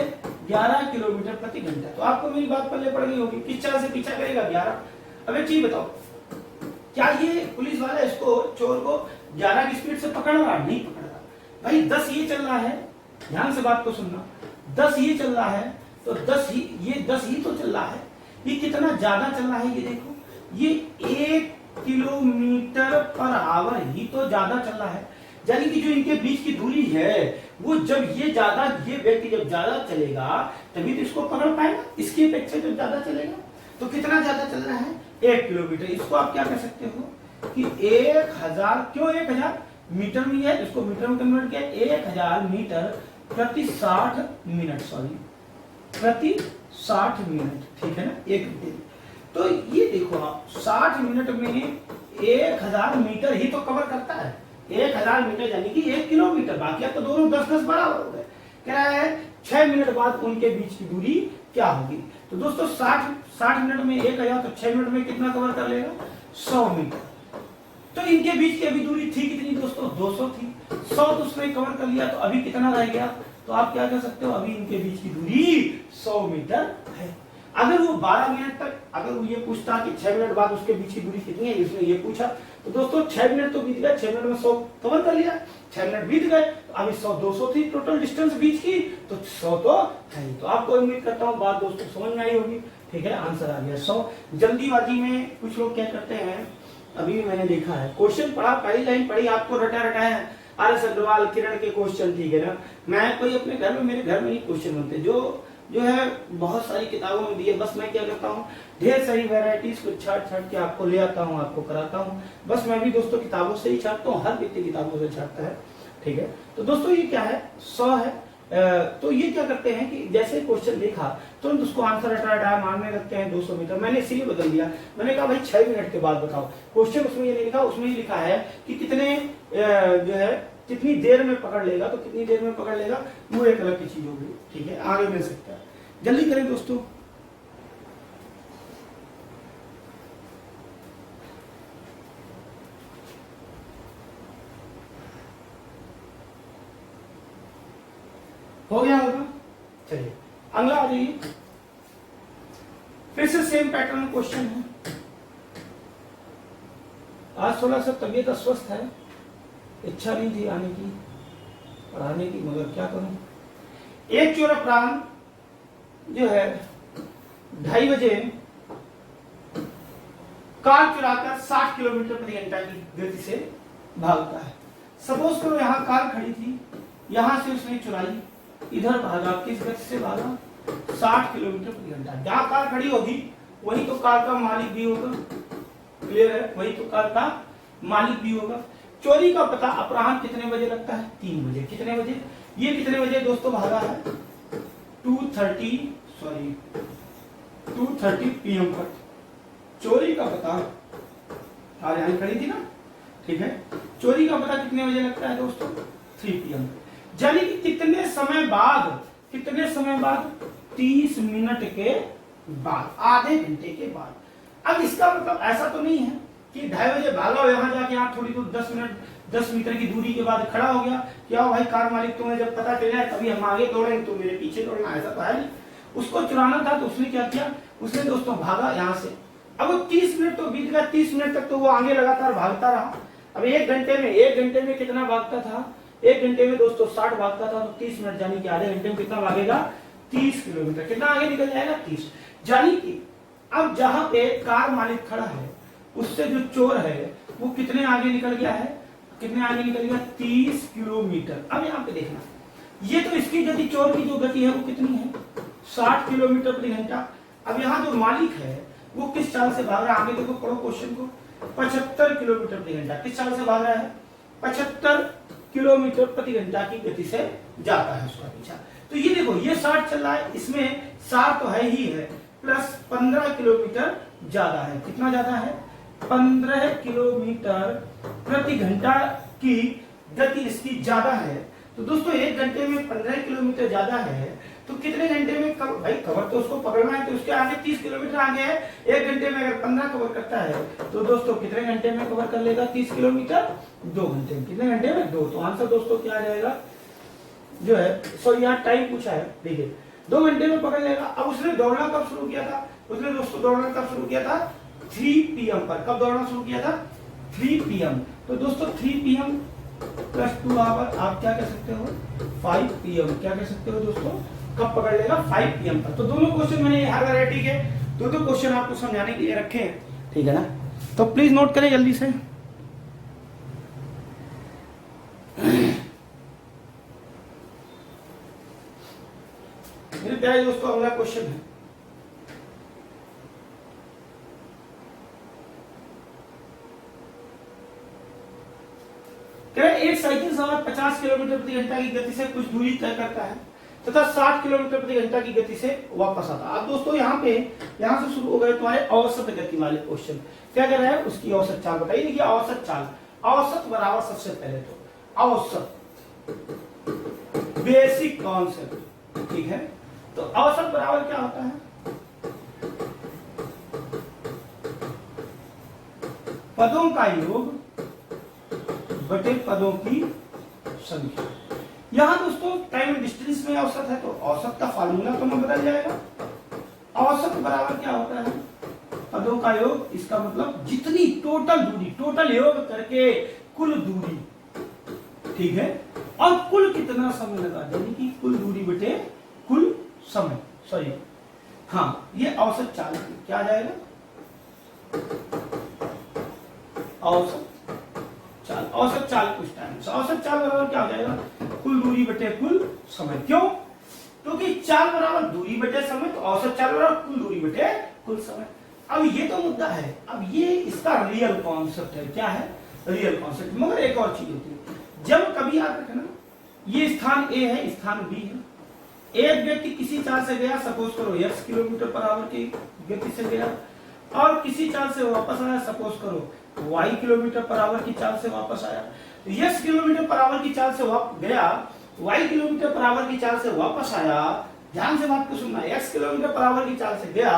S1: 11 किलोमीटर प्रति घंटा। तो आपको मेरी बात पल्ले पड़ गई होगी, किस चाल से पीछा करेगा? 11। अब एक चीज बताओ, क्या ये पुलिस वाला इसको चोर को 11 की स्पीड से पकड़ रहा? नहीं पकड़ रहा भाई। 10 ये चल रहा है, ध्यान से बात को सुनना। 10 ये चल रहा है तो 10 ही तो चल रहा है। ये कितना ज्यादा चल रहा है ये देखो, ये 1 किलोमीटर पर आवर ही तो ज्यादा चल रहा है। यानी कि जो इनके बीच की दूरी है वो जब ये व्यक्ति जब ज्यादा चलेगा तभी तो इसको पकड़ पाएगा, इसकी अपेक्षा जब ज्यादा चलेगा। तो कितना ज्यादा चल रहा है? 1 किलोमीटर। इसको आप क्या कह सकते हो कि 1000, क्यों 1000 मीटर में है, इसको मीटर में कन्वर्ट किया, 1000 मीटर प्रति 60 मिनट, सॉरी प्रति 60 मिनट, ठीक है ना, एक दिन। तो ये देखो आप 60 मिनट में 1000 मीटर ही तो कवर करता है। 1000 मीटर यानी कि 1 किलोमीटर। बाकी अब तो दोनों 10-10 बराबर हो गए। कह रहा है 6 मिनट बाद उनके बीच की दूरी क्या होगी। तो दोस्तों 60 मिनट में 1000 तो 6 मिनट में कितना कवर कर लेगा? 100 मीटर। तो इनके बीच की अभी दूरी थी कितनी दोस्तों? 200 थी। 100 तो उसने कवर कर लिया, तो अभी कितना रह गया? तो आप क्या कह सकते हो, अभी इनके बीच की दूरी 100 मीटर है। अगर वो 12 मिनट तक, अगर वो ये पूछता कि 6 मिनट बाद उसके बीच की दूरी कितनी है, इसने ये पूछा, तो दोस्तों 6 मिनट तो बीत गए, 6 मिनट में 100 कवर कर लिया, 6 मिनट बीत गए, तो अभी 100 200 थी टोटल डिस्टेंस बीच की, तो 100 तो है। तो आपको उम्मीद करता हूँ बात दोस्तों समझ में आई होगी। ठीक है, आंसर आ गया 100। जल्दीबाजी में कुछ लोग क्या करते हैं, अभी भी मैंने देखा है, क्वेश्चन पढ़ा, पहली लाइन पढ़ी, आपको रटा रटाया है, आर.एस. अग्रवाल, किरण के क्वेश्चन, ठीक है ना। मैं कोई अपने घर में, मेरे घर में नहीं क्वेश्चन बनते, जो है बहुत सारी किताबों में दिए। बस मैं क्या करता हूँ, ढेर सारी वैरायटीज को छाट के आपको ले आता हूँ, आपको कराता हूँ। बस मैं भी दोस्तों किताबों से ही छाटता हूँ, हर व्यक्ति किताबों से छाटता है। ठीक है, तो दोस्तों ये क्या है, 100 है। तो ये क्या करते हैं कि जैसे क्वेश्चन देखा तुरंत उसको आंसर हटा मारने लगते हैं 200 मीटर। मैंने इसीलिए बदल दिया, मैंने कहा भाई 6 मिनट के बाद बताओ। क्वेश्चन उसमें ये नहीं लिखा, उसमें ये लिखा है कि कितने जो है कितनी देर में पकड़ लेगा, तो कितनी देर में पकड़ लेगा वो एक अलग की चीज होगी। ठीक है, आगे मिल सकता है। जल्दी करें दोस्तों। हो गया होगा, चलिए अगला आ जाइए। फिर से सेम पैटर्न क्वेश्चन है। आज थोड़ा सा तबीयत अस्वस्थ है, इच्छा नहीं थी आने की, पढ़ाने की, मगर क्या करूं। एक चोर अपराध जो है 2:30 बजे कार चुराकर 60 किलोमीटर प्रति घंटा की गति से भागता है। सपोज करो यहाँ कार खड़ी थी, यहां से उसने चुराई, इधर भागा, किस गति से भागा? 60 किलोमीटर प्रति घंटा। जहां कार खड़ी होगी वही तो कार का मालिक भी होगा, क्लियर है, वही तो कार का मालिक भी होगा। चोरी का पता अपराह्न कितने बजे लगता है? 3 बजे। कितने बजे? ये कितने बजे दोस्तों भागा है? 2:30 PM पर। चोरी का पता, कार यहां खड़ी थी ना, ठीक है, चोरी का पता कितने बजे लगता है दोस्तों? 3 PM। यानी कि कितने समय बाद 30 मिनट के बाद, आधे घंटे के बाद। अब इसका मतलब ऐसा तो नहीं है कि 2:30 बजे भागा और यहाँ जाके यहाँ थोड़ी दूर 10 मीटर की दूरी के बाद खड़ा हो गया, क्या भाई कार मालिक तुम्हें जब पता चल जाए तभी हम आगे दौड़ेंगे, तो मेरे पीछे दौड़ना, ऐसा तो है नहीं। उसको चुराना था तो उसने क्या किया, उसने दोस्तों भागा यहाँ से। अब वो 30 मिनट तो बीत गया, 30 मिनट तक तो वो आगे लगातार भागता रहा। अब 1 घंटे में कितना भागता था? 1 घंटे में दोस्तों 60 भागता था, तो 30 मिनट यानी कि आधे घंटे में कितना भागेगा? 30 किलोमीटर। कितना आगे निकल जाएगा? 30। यानी कि अब जहां पे कार मालिक खड़ा है उससे जो चोर है वो कितने आगे निकल गया है? कितने आगे निकल गया? 30 किलोमीटर। अब यहाँ पे देखना, ये तो इसकी गति, चोर की जो गति है वो कितनी है? 60 किलोमीटर प्रति घंटा। अब यहाँ जो मालिक है वो किस चाल से भाग रहा है? आगे देखो, पढ़ो क्वेश्चन को। 75 किलोमीटर प्रति घंटा। किस चाल से भाग रहा है? 75 किलोमीटर प्रति घंटा की गति से जाता है उसका पीछा। तो ये देखो, ये 60 चल रहा है, इसमें 60 तो है ही है, प्लस 15 किलोमीटर ज्यादा है। कितना ज्यादा है? 15 किलोमीटर प्रति घंटा की गति इसकी ज्यादा है। तो दोस्तों 1 घंटे में 15 किलोमीटर ज्यादा है, तो कितने घंटे में भाई कवर तो उसको पकड़ना है, तो उसके आगे 30 किलोमीटर आगे है, 1 घंटे में अगर 15 कवर करता है तो दोस्तों कितने घंटे में कवर कर लेगा 30 किलोमीटर? 2 घंटे में। कितने घंटे में? 2। तो आंसर दोस्तों क्या आ जाएगा जो है, सॉरी यहाँ टाइम पूछा है, देखिए 2 घंटे में पकड़ लेगा। अब उसने दौड़ना कब शुरू किया था? उसने दोस्तों दौड़ना कब शुरू किया था? 3 PM पर। कब दौड़ना शुरू किया था? 3 PM। तो दोस्तों 3 PM प्लस 2 आवर आप क्या कह सकते हो? 5 PM। क्या कह सकते हो दोस्तों? कब पकड़ लेगा? 5 PM पर। तो दोनों क्वेश्चन मैंने हर वैरायटी के दो क्वेश्चन आपको समझाने के लिए रखे हैं, ठीक है ना? तो प्लीज नोट करें जल्दी से। मेरे प्यारे दोस्तों अगला क्वेश्चन है, एक साइकिल सवार 50 किलोमीटर प्रति घंटा की गति से कुछ दूरी तय करता है तथा 60 किलोमीटर प्रति घंटा की गति से वापस आता है। अब दोस्तों यहाँ से शुरू हो गए तुम्हारे औसत गति वाले क्वेश्चन। क्या कर रहा है? उसकी औसत चाल बताइए। देखिए औसत चाल, औसत बराबर सबसे पहले तो औसत, बेसिक कॉन्सेप्ट, ठीक है? तो औसत बराबर क्या होता है? पदों का योग बटे पदों की संख्या। यहां दोस्तों टाइम एंड डिस्टेंस में औसत है, तो औसत का फार्मूला तो ना बदल जाएगा। औसत बराबर क्या होता है? पदों का योग, इसका मतलब जितनी टोटल दूरी, टोटल योग करके कुल दूरी, ठीक है? और कुल कितना समय लगा, यानी कि कुल दूरी बटे कुल समय, सॉरी हाँ, ये औसत चाल क्या आ जाएगा? औसत चाल। औसत चाल पूछता है, औसत चाल बराबर क्या हो जाएगा? कुल दूरी बटे कुल समय। क्यों? क्योंकि चाल बराबर दूरी बटे समय, तो औसत चाल बराबर कुल दूरी बटे कुल समय। अब ये तो मुद्दा है, अब ये इसका रियल कॉन्सेप्ट है। क्या है? Real concept. मगर एक और चीज होती है, जब कभी याद रखना, ये स्थान ए है, स्थान बी है, एक व्यक्ति किसी चाल से गया, सपोज करो x किलोमीटर पर आवर की गति से गया, और किसी चाल से वापस आया, सपोज करो y किलोमीटर पर आवर की चाल से वापस आया। तो x किलोमीटर पर आवर की चाल से गया, y किलोमीटर पर आवर की चाल से वापस आया। ध्यान से बात को सुनना, x किलोमीटर पर आवर की चाल से गया,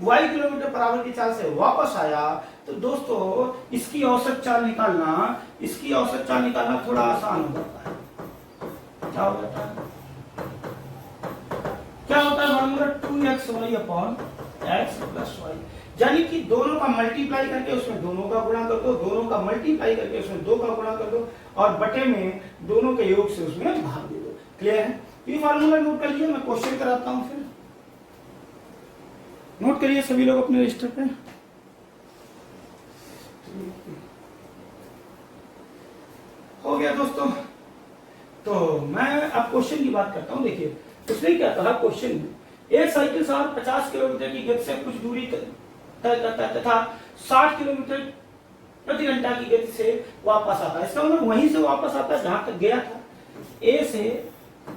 S1: y किलोमीटर पर आवर की चाल से वापस आया। तो दोस्तों इसकी औसत चाल निकालना, इसकी औसत चाल निकालना थोड़ा आसान हो जाता है। क्या हो जाता है? क्या होता है? Formula 2xy upon x plus y, यानी कि दोनों का मल्टीप्लाई करके उसमें दोनों का गुणा कर दो, दोनों का मल्टीप्लाई करके उसमें 2 का गुणा कर दो, और बटे में दोनों के योग से उसमें भाग दे दो। क्लियर है? ये फार्मूला नोट कर लीजिए, मैं क्वेश्चन कराता हूं, फिर नोट करिए सभी लोग अपने रजिस्टर पे। हो गया दोस्तों। तो मैं अब क्वेश्चन की बात करता हूं। देखिए उसने क्या कहा क्वेश्चन में, एक साइकिल सवार 50 किलोमीटर की गति से कुछ दूरी तय करता है तथा 60 किलोमीटर प्रति घंटा की गति से वापस आता है। इसका मतलब वहीं से वापस आता है जहां तक गया था। ए से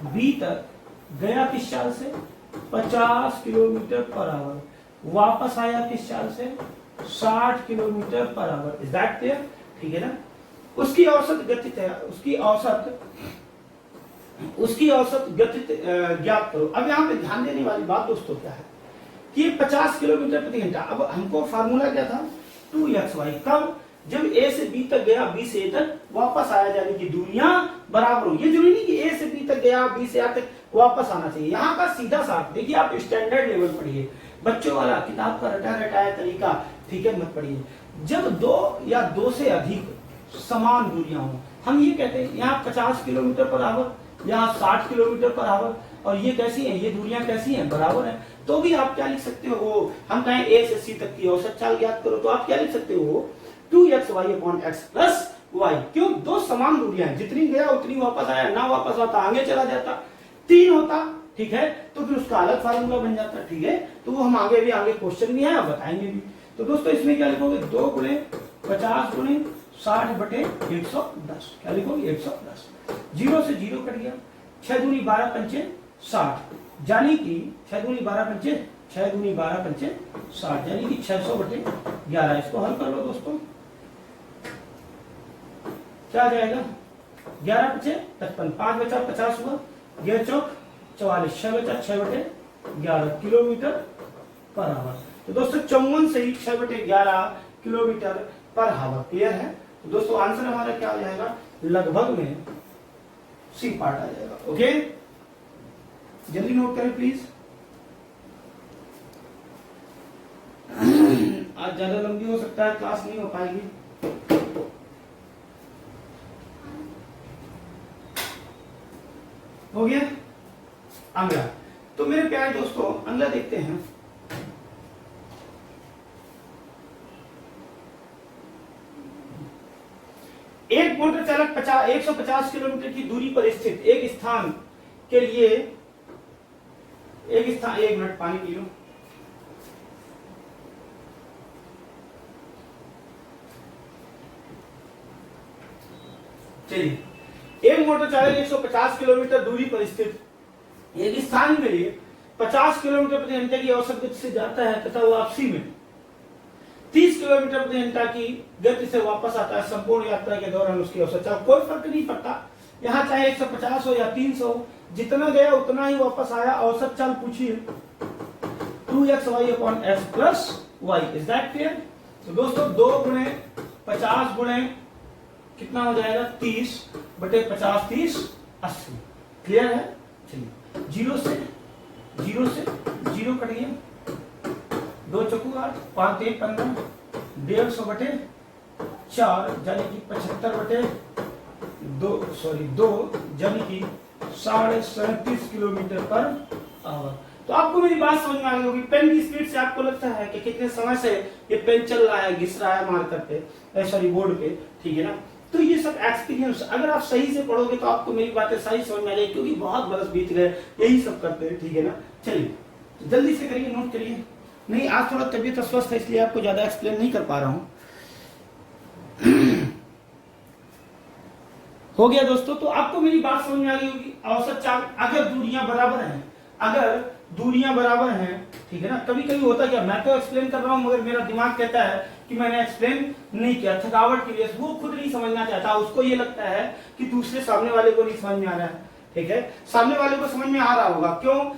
S1: बी तक गया किस चाल से? 50 किलोमीटर पर आवर। वापस आया किस चाल से? 60 kilometre per hour. Is that clear? ठीक है ना? उसकी औसत गति उसकी औसत गति ज्ञात करो। अब यहाँ पे ध्यान देने वाली बात दोस्तों क्या है कि 50 किलोमीटर प्रति घंटा। अब हमको फार्मूला क्या था? 2xy। कब? जब a से b तक गया, b से a तक वापस आया, यानी कि दूरियां बराबर हो। ये जरूरी नहीं कि a से b तक गया, b से a तक वापस आना चाहिए। यहाँ का सीधा साफ देखिए, आप स्टैंडर्ड लेवल पढ़िए, बच्चों वाला किताब का रटा रटाया तरीका, ठीक है, मत पढ़िए। जब 2 या 2 से अधिक समान दूरियां हो, हम ये कहते हैं यहाँ 50 किलोमीटर पर आवर, यहाँ 60 किलोमीटर पर आवर, और ये कैसी है? ये दूरियां कैसी हैं? बराबर है। तो भी आप क्या लिख सकते हो? हम कहें a से c तक की औसत चाल ज्ञात करो, तो आप क्या लिख सकते हो? 2xy upon x plus y। क्यों? 2 समान दूरियां हैं, जितनी गया उतनी वापस आया, ना वापस आता आगे चला जाता, 3 होता, ठीक है, तो फिर उसका अलग फार्मूला बन जाता, ठीक है। तो वो हम आगे क्वेश्चन भी है, बताएंगे भी। तो दोस्तों इसमें क्या लिखोगे? 2 गुणे 50 गुणे 60 बटे 110। क्या लिखोगे? 110। 0 से 0 कट गया, 6 दूनी 12 पंचे 60, यानी कि 6 दूनी 12 पंचे 60, यानी कि 600 बटे 11। इसको हल कर लो दोस्तों, क्या आ जाएगा? 11 पंचे 55, 5 बचा 50 हुआ, 11 चौक 44, 6/6/11 किलोमीटर पर आवर। तो दोस्तों 54 से ही 6/11 किलोमीटर पर आवर। क्लियर है? तो दोस्तों आंसर हमारा क्या आ जाएगा, लगभग में सी पार्ट आ जाएगा। ओके, जल्दी नोट करें प्लीज। आज ज्यादा लंबी हो सकता है, क्लास नहीं हो पाएगी। हो गया अगला। तो मेरे प्यारे दोस्तों अगला देखते हैं। एक मोटर चालक 150 किलोमीटर की दूरी पर स्थित एक स्थान के लिए एक मिनट पानी पी लो। चलिए, एक मोटर चालक 150 किलोमीटर दूरी पर स्थित एक स्थान के लिए 50 किलोमीटर प्रति घंटे की औसत गति से जाता है तथा वापसी में 30 किलोमीटर प्रति घंटा की गति से वापस आता है। संपूर्ण यात्रा के दौरान उसकी औसत, चाहे कोई फर्क नहीं पड़ता, यहाँ चाहे 150 हो या 300 हो, जितना गया उतना ही वापस आया। औसत चाल पूछिए 2xy/x plus y। Is that clear? तो दोस्तों 2 गुणे 50 गुणे कितना हो जाएगा, 30/50 30 80। क्लियर है? चलिए, 0 से 0 कट गया, 2 चौकू 8, 5 3 15, 150/4 यानी कि 75/2 यानी कि 37.5 किलोमीटर पर आवर। तो आपको मेरी बात समझ में आ गई होगी। पेन की स्पीड से आपको लगता है कि कितने समय से ये पेन चल रहा है, घिस रहा है मार्कर पे, बोर्ड पे, ठीक है ना। तो ये सब एक्सपीरियंस, अगर आप सही से पढ़ोगे तो आपको मेरी बातें सही समझ में आ जाएगी, क्योंकि बहुत बरस बीत गए यही सब करते हैं, ठीक है ना। चलिए जल्दी से करिए, नोट करिए। नहीं, आज थोड़ा तबीयत अस्वस्थ है इसलिए आपको ज्यादा एक्सप्लेन नहीं कर पा रहा हूं। हो गया दोस्तों, तो आपको मेरी बात समझ में आ गई होगी। औसत चाल अगर दूरियां बराबर हैं, ठीक है ना। कभी कभी होता क्या, मैं तो एक्सप्लेन कर रहा हूं मगर मेरा दिमाग कहता है कि मैंने एक्सप्लेन नहीं किया, थकावट की वजह से वो खुद नहीं समझना चाहता, उसको ये लगता है कि दूसरे सामने वाले को नहीं समझ में आ रहा है, ठीक है। सामने वाले को समझ में आ रहा होगा, क्यों?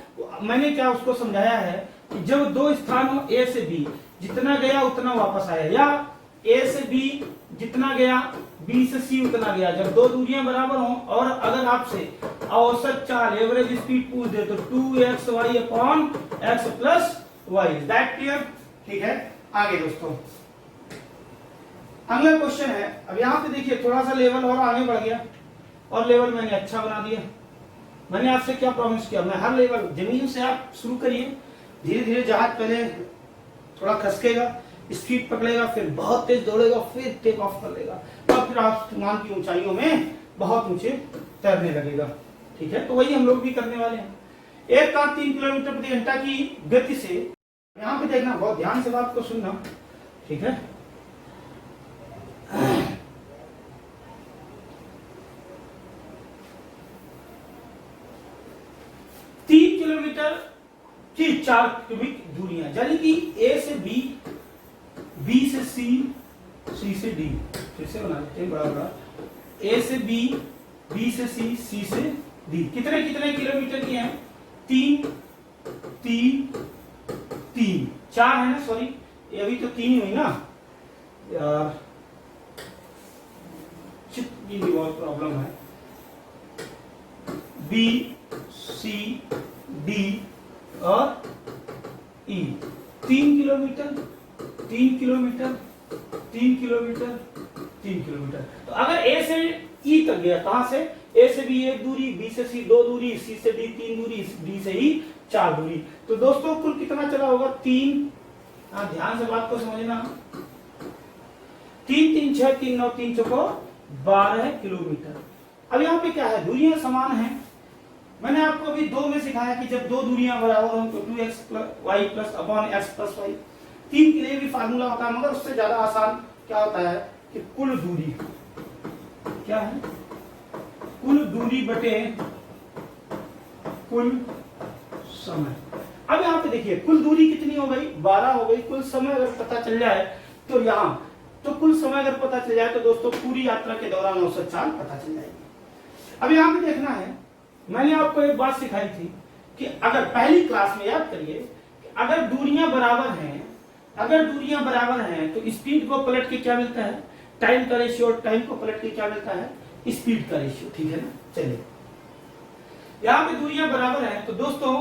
S1: मैंने क्या उसको समझाया है कि जब 2 स्थान हो A से B, जितना गया उतना वापस आया, या A से B जितना गया B से C उतना गया। जब 2 दूरियां बराबर हों और अगर आपसे औसत चाल एवरेज स्पीड पूछ दे तो 2xy/x plus y। Is that clear? ठीक है, आगे दोस्तों अगला क्वेश्चन है। अब यहाँ पे देखिए थोड़ा सा लेवल और आगे बढ़ गया, और लेवल मैंने अच्छा बना दिया। मैंने आपसे क्या प्रॉमिस किया, मैं हर लेवल, जमीन से आप शुरू करिए, धीरे धीरे जहाज पहले थोड़ा खसकेगा, स्पीड पकड़ेगा, फिर बहुत तेज दौड़ेगा, फिर टेक ऑफ कर लेगा, तब फिर आसमान की ऊंचाइयों में बहुत ऊंचे तैरने लगेगा, ठीक है। तो वही हम लोग भी करने वाले हैं। एक कार 3 किलोमीटर प्रति घंटा की गति से, यहाँ पे देखना, बहुत ध्यान से बात को सुनना, ठीक है। 3 किलोमीटर की 4 क्यूबिक दूरियां, यानी कि A से B, B से C, C से D, फिर से बना लेते हैं बड़ा बड़ा, A से B, B से C, C से D। कितने किलोमीटर की हैं? 3 3 3 4 है ना, सॉरी ये अभी तो 3 ही हुई ना यार, चित्र की बहुत प्रॉब्लम है। B C D और E 3 kilometre 3 kilometre 3 kilometre 3 kilometre. तो अगर A से E तक गया, कहां से? A से B 1 दूरी, B से C 2 दूरी, C से D 3 दूरी, D से E 4 दूरी। तो दोस्तों कुल कितना चला होगा? 3, ध्यान से बात को समझना, 3 3 6 3 9 3 चौको 12 किलोमीटर। अब यहाँ पे क्या है, दूरियां समान हैं। मैंने आपको अभी 2 में सिखाया कि जब 2 दूरियां बराबर हो तो 2xy plus upon x plus y। 3 के लिए भी फार्मूला होता है, मगर उससे ज्यादा आसान क्या होता है कि कुल दूरी क्या है, कुल दूरी बटे कुल समय। अब यहाँ पे देखिए कुल दूरी कितनी हो गई? 12 हो गई। कुल समय अगर पता चल जाए तो यहाँ, तो कुल समय अगर पता चल जाए तो दोस्तों पूरी यात्रा के दौरान औसत चाल पता चल जाएगी। अब यहाँ पे देखना है, मैंने आपको एक बात सिखाई थी कि अगर पहली क्लास में याद करिए कि अगर दूरियां बराबर हैं तो स्पीड को पलट के क्या मिलता है, टाइम का रेशियो, और टाइम को पलट के क्या मिलता है, स्पीड का रेशियो। ठीक है ना। चलिए यहाँ पे दूरियां बराबर हैं तो दोस्तों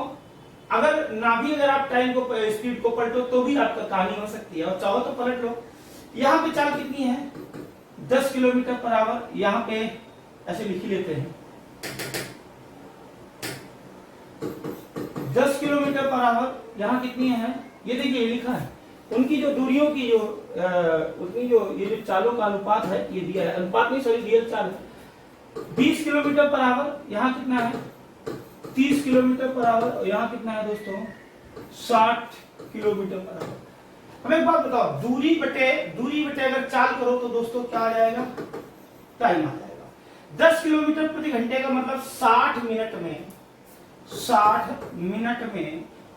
S1: अगर ना भी अगर आप टाइम को स्पीड को पलटो तो भी आपका कहानी हो सकती है, और चाहो तो पलट लो। यहाँ पे चाल कितनी है, 10 किलोमीटर पर आवर। यहाँ पे ऐसे लिख लेते हैं 10 किलोमीटर पर आवर। यहाँ कितनी है, ये देखिए लिखा है। उनकी जो दूरियों की उनकी जो ये जो चालों का अनुपात है ये दिया है, अनुपात नहीं सॉरी रियल चाल है। 20 किलोमीटर पर आवर। यहाँ कितना है, 30 किलोमीटर पर आवर। और यहाँ कितना है दोस्तों, 60 किलोमीटर पर आवर। हमें एक बात बताओ, दूरी बटे अगर चाल करो तो दोस्तों क्या आ जाएगा, टाइम आ जाएगा। 10 किलोमीटर प्रति घंटे का मतलब 60 मिनट में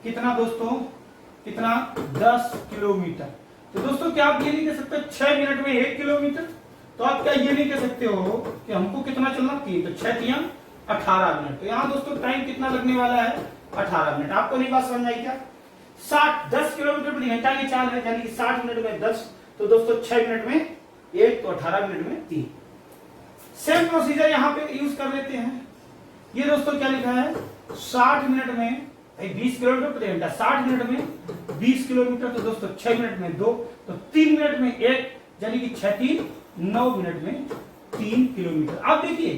S1: कितना दोस्तों, कितना, 10 किलोमीटर। तो दोस्तों क्या आप ये नहीं कह सकते 6 मिनट में 1 किलोमीटर, तो आप क्या ये नहीं कह सकते हो कि हमको कितना चलना चाहिए, तो 6 तिया 18 मिनट। तो यहाँ दोस्तों टाइम कितना लगने वाला है, 18 मिनट। आपको नहीं बात समझ आई क्या, 10 किलोमीटर प्रति घंटा की चाल है, यानी कि 60 मिनट में 10, तो दोस्तों 6 मिनट में 1, तो 18 मिनट में 3। सेम प्रोसीजर यहाँ पे यूज कर लेते हैं। ये दोस्तों क्या लिखा है, 60 मिनट में 20 किलोमीटर प्रति घंटा, 60 मिनट में 20 किलोमीटर, तो दोस्तों 6 मिनट में 2, तो 3 मिनट में 1, यानी कि 6 3 9 मिनट में 3 किलोमीटर। आप देखिए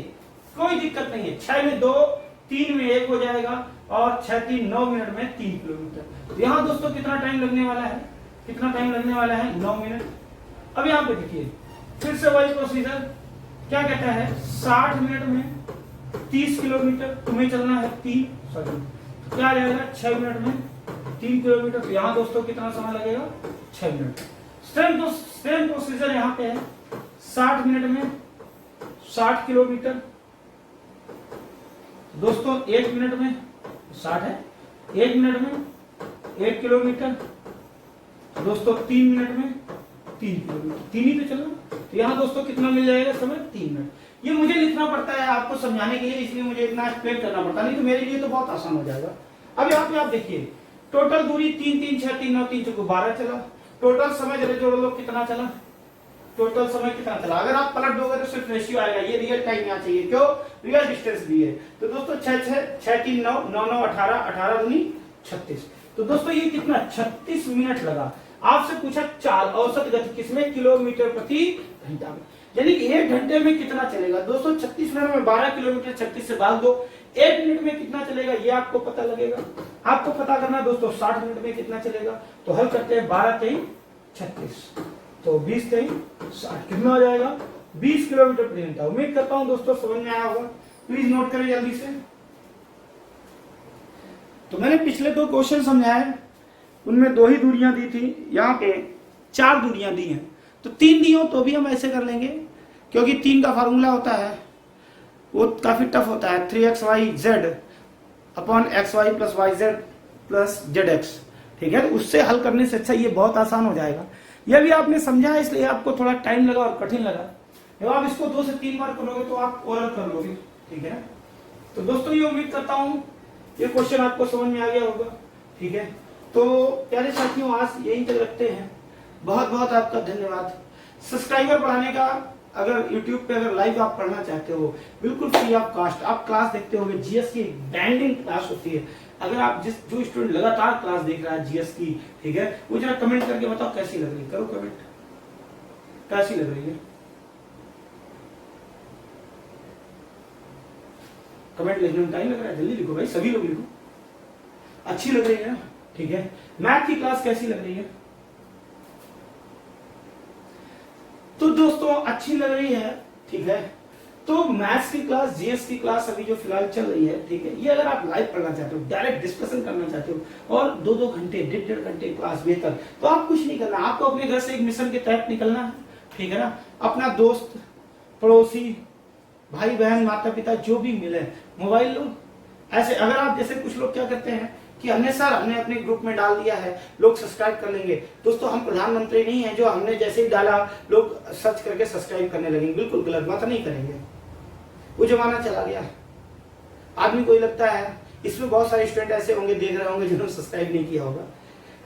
S1: कोई दिक्कत नहीं है, 6 में 2, 3 में 1 हो जाएगा, और 6 3 9 मिनट में 3 किलोमीटर। तो यहाँ दोस्तों कितना टाइम लगने वाला है, कितना टाइम लगने वाला है, 9 मिनट। अब यहाँ पे देखिए फिर से वही प्रोसीजर, क्या कहता है, 60 मिनट में 30 किलोमीटर तुम्हें चलना है, तो क्या आ जाएगा, 6 मिनट में 3 किलोमीटर। तो यहाँ दोस्तों कितना समय लगेगा, 6 मिनट। सेम प्रोसीजर यहाँ पे है, 60 मिनट में 60 किलोमीटर, दोस्तों 1 मिनट में 60 है, 1 मिनट में 1 किलोमीटर, दोस्तों 3 मिनट में 3 किलोमीटर, 3 ही तो चलना। तो यहाँ दोस्तों कितना मिल जाएगा समय, 3 मिनट। ये मुझे लिखना पड़ता है आपको समझाने के लिए, इसलिए मुझे इतना एक्सप्लेन करना पड़ता, नहीं तो मेरे लिए तो बहुत आसान हो जाएगा। अब यहाँ पे आप देखिए टोटल दूरी 3 3 6 3 9 3 चौको 12 चला। टोटल समय जरा जोड़ लो कितना चला, टोटल समय कितना चला। अगर आप पलट दोगे तो सिर्फ रेशियो आएगा, ये रियल टाइम यहाँ चाहिए, क्यों, रियल डिस्टेंस दी है। तो दोस्तों 6 6 6 3 9 9 9 18 18 दूनी 36। तो दोस्तों ये कितना, 36 मिनट लगा। आपसे पूछा चाल औसत गति किसमें, किलोमीटर प्रति घंटा में, यानी कि 1 घंटे में कितना चलेगा। दोस्तों 36 मिनट में 12 किलोमीटर, 36 से भाग दो, 1 मिनट में कितना चलेगा ये आपको पता लगेगा। आपको पता करना दोस्तों 60 मिनट में कितना चलेगा, तो हल करते हैं, 12 3 36, तो 20 3 60, कितना हो जाएगा, 20 किलोमीटर प्रति घंटा। उम्मीद करता हूं दोस्तों समझ में आया होगा, प्लीज नोट करें जल्दी से। तो मैंने पिछले 2 क्वेश्चन समझाए, उनमें 2 ही दूरियां दी थी, यहाँ पे 4 दूरियां दी हैं, तो 3 दी हो तो भी हम ऐसे कर लेंगे, क्योंकि 3 का फार्मूला होता है वो काफी टफ होता है, 3xyz upon xy plus yz plus zx। ठीक है, तो उससे हल करने से अच्छा ये बहुत आसान हो जाएगा। यह भी आपने समझा इसलिए आपको थोड़ा टाइम लगा और कठिन लगा। जब आप इसको 2 से 3 बार करोगे तो आप ओरल कर लोगे। ठीक है, तो दोस्तों ये उम्मीद करता हूँ ये क्वेश्चन आपको समझ में आ गया होगा। ठीक है, तो प्यारे साथियों आज यही तक रखते हैं। बहुत बहुत आपका धन्यवाद। सब्सक्राइबर बढ़ाने का, अगर YouTube पे अगर लाइव आप पढ़ना चाहते हो बिल्कुल फ्री ऑफ कॉस्ट, आप क्लास देखते होंगे, जीएस की बैंडिंग क्लास होती है। अगर आप जो स्टूडेंट लगातार क्लास देख रहा है जीएस की, ठीक है, वो जरा कमेंट करके बताओ कैसी लग रही है, करो कमेंट कैसी लग रही है। कमेंट लिखने में टाइम लग रहा है, जल्दी लिखो भाई, सभी लोग लिखो। अच्छी लग रही है ना, ठीक है। मैथ की क्लास कैसी लग रही है, तो दोस्तों अच्छी लग रही है, ठीक है। तो मैथ्स की क्लास, जीएस की क्लास अभी जो फिलहाल चल रही है, ठीक है, ये अगर आप लाइव पढ़ना चाहते हो, डायरेक्ट डिस्कशन करना चाहते हो और 2-2 घंटे 1.5 घंटे क्लास बेहतर, तो आप कुछ नहीं करना, आपको अपने घर से एक मिशन के तहत निकलना है। ठीक है ना, अपना दोस्त, पड़ोसी, भाई बहन, माता पिता जो भी मिले, मोबाइल लो। ऐसे अगर आप, जैसे कुछ लोग क्या करते हैं कि हमने सर हमने अपने ग्रुप में डाल दिया है, लोग सब्सक्राइब कर लेंगे। दोस्तों हम प्रधानमंत्री नहीं है जो हमने जैसे ही डाला लोग सर्च करके सब्सक्राइब करने लगेंगे, बिल्कुल गलत बात नहीं करेंगे। वो जमाना चला गया। आदमी को लगता है इसमें बहुत सारे स्टूडेंट ऐसे होंगे, देख रहे होंगे जिन्होंने सब्सक्राइब नहीं किया होगा।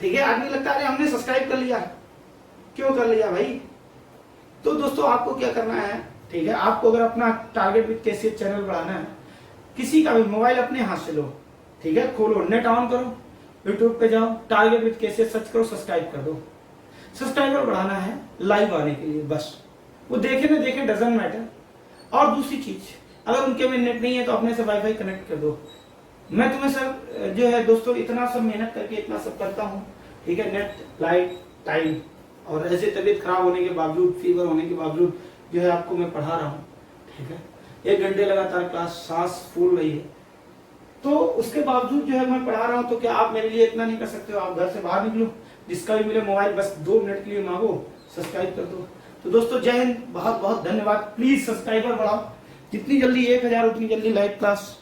S1: ठीक है, आदमी लगता है हमने सब्सक्राइब कर लिया, क्यों कर लिया भाई? तो दोस्तों आपको क्या करना है, ठीक है, आपको अगर अपना टारगेट विद केसीएच चैनल बढ़ाना है, किसी का भी मोबाइल अपने हाथ से लो, ठीक है, खोलो, नेट ऑन करो, यूट्यूब पे जाओ, टारगेट विद केसीएच सर्च करो, सब्सक्राइब कर दो। सब्सक्राइबर बढ़ाना है लाइव आने के लिए, बस वो देखे ना देखे डजंट मैटर। और दूसरी चीज, अगर उनके में नेट नहीं है तो अपने से वाईफाई कनेक्ट कर दो। मैं तुम्हें सर जो है दोस्तों इतना सब मेहनत करके इतना सब करता हूँ, ठीक है, नेट, लाइट, टाइम, और ऐसे तबीयत खराब होने के बावजूद, फीवर होने के बावजूद जो है आपको मैं पढ़ा रहा हूँ, ठीक है, 1 घंटे लगातार क्लास, सांस फूल रही है, तो उसके बावजूद जो है मैं पढ़ा रहा हूँ। तो क्या आप मेरे लिए इतना नहीं कर सकते हो? आप घर से बाहर निकलो, जिसका भी मिले मोबाइल बस 2 मिनट के लिए मांगो, सब्सक्राइब कर दो। तो दोस्तों जय हिंद, बहुत बहुत धन्यवाद। प्लीज सब्सक्राइबर बढ़ाओ, जितनी जल्दी 1000 उतनी जल्दी लाइव क्लास